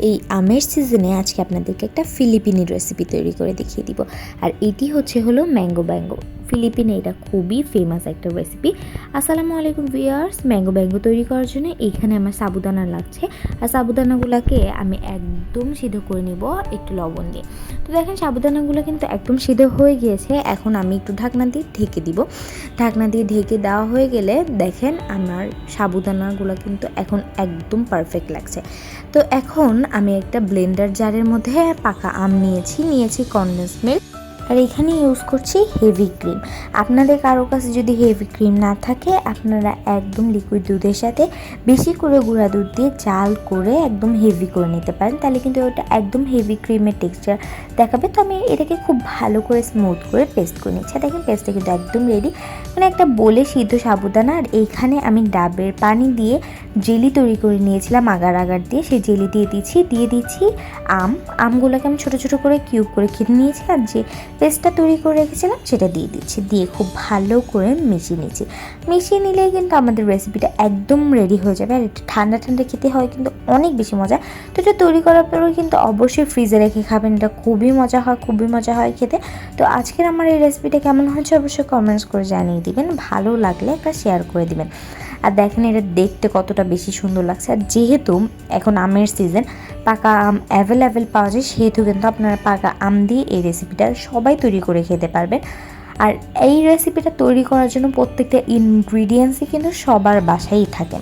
এই আমের সিজনে আজকে আপনাদেরকে একটা ফিলিপিনি রেসিপি তৈরি করে দেখিয়ে দিব। আর এটি হলো ম্যাঙ্গো ব্যাঙ্গো। ফিলিপিনে এটা খুবই ফেমাস একটা রেসিপি। আসসালামু আলাইকুম ভিউয়ার্স, ম্যাঙ্গো ব্যাঙ্গো তৈরি করার জন্য এইখানে আমার সাবুদানা লাগছে। আর সাবুদানাগুলোকে আমি একদম সিদ্ধ করে নিব একটু লবণ দিয়ে। তো দেখেন সাবুদানাগুলো কিন্তু একদম সিদ্ধ হয়ে গিয়েছে। এখন আমি একটু ঢাকনা দিয়ে ঢেকে দিব। ঢাকনা দিয়ে ঢেকে দেওয়া হয়ে গেলে দেখেন আমার সাবুদানাগুলো কিন্তু এখন একদম পারফেক্ট লাগছে। তো এখন আমি একটা ব্লেন্ডার জারের মধ্যে পাকা আম নিয়েছি কনডেন্স মিল্ক, আর এখানে ইউজ করছি হেভি ক্রিম। আপনাদের কারো কাছে যদি হেভি ক্রিম না থাকে, আপনারা একদম লিকুইড দুধের সাথে বেশি করে গুঁড়া দুধ দিয়ে জাল করে একদম হেভি করে নিতে পারেন, তাহলে কিন্তু ওটা একদম হেভি ক্রিমের টেক্সচার দেখাবে। তো আমি এটাকে খুব ভালো করে স্মুথ করে পেস্ট করে নিচ্ছি। দেখেন পেস্টটা কিন্তু একদম রেডি, মানে একটা বলে সিদ্ধ সাবুদানা। আর এইখানে আমি ডাবের পানি দিয়ে জেলি তৈরি করে নিয়েছিলাম আগার দিয়ে, সেই জেলি দিয়ে দিচ্ছি আমগুলোকে আমি ছোটো ছোটো করে কিউব করে কেটে নিয়েছি, আর যে পেস্টটা তৈরি করে রেখেছিলাম সেটা দিয়ে খুব ভালো করে মিশিয়ে নিলেই কিন্তু আমাদের রেসিপিটা একদম রেডি হয়ে যাবে। আর এটা ঠান্ডা খেতে হয় কিন্তু অনেক বেশি মজা। তো এটা তৈরি করার পরেও কিন্তু অবশ্যই ফ্রিজে রেখে খাবেন, এটা খুবই মজা হয় খেতে। তো আজকের আমার এই রেসিপিটা কেমন হয়েছে অবশ্যই কমেন্টস করে জানিয়ে দিবেন, ভালো লাগলে একটা শেয়ার করে দিবেন। আর দেখেন এটা দেখতে কতটা বেশি সুন্দর লাগছে। আর যেহেতু এখন আমের সিজন, পাকা আম অ্যাভেলেবেল পাওয়া যায়, সেহেতু কিন্তু আপনারা পাকা আম দিয়ে এই রেসিপিটা সবাই তৈরি করে খেতে পারবেন। আর এই রেসিপিটা তৈরি করার জন্য প্রত্যেকটা ইনগ্রিডিয়েন্টসই কিন্তু সবার বাসায়ই থাকে।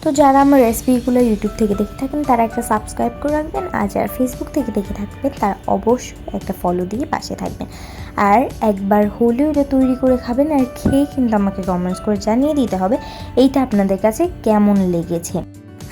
তো যারা আমার রেসিপিগুলো ইউটিউব থেকে দেখে থাকেন তারা একটা সাবস্ক্রাইব করে রাখবেন, আর যারা ফেসবুক থেকে দেখে থাকবেন তারা অবশ্যই একটা ফলো দিয়ে পাশে থাকবেন। আর একবার হলেও এটা তৈরি করে খাবেন, আর খেয়ে কিন্তু আমাকে কমেন্টস করে জানিয়ে দিতে হবে এইটা আপনাদের কাছে কেমন লেগেছে।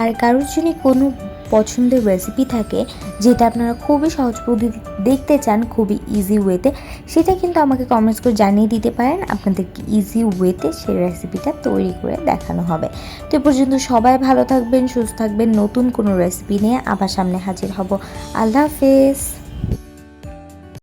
আর কারোর যদি কোনো পছন্দের রেসিপি থাকে যেটা আপনারা খুবই সহজ পদ্ধতি দেখতে চান, খুবই ইজি ওয়েতে, সেটা কিন্তু আমাকে কমেন্টস করে জানিয়ে দিতে পারেন। আপনাদেরকে ইজি ওয়েতে সেই রেসিপিটা তৈরি করে দেখানো হবে। তো এ পর্যন্ত সবাই ভালো থাকবেন, সুস্থ থাকবেন। নতুন কোনো রেসিপি নিয়ে আবার সামনে হাজির হব। আল্লাহ হাফেজ।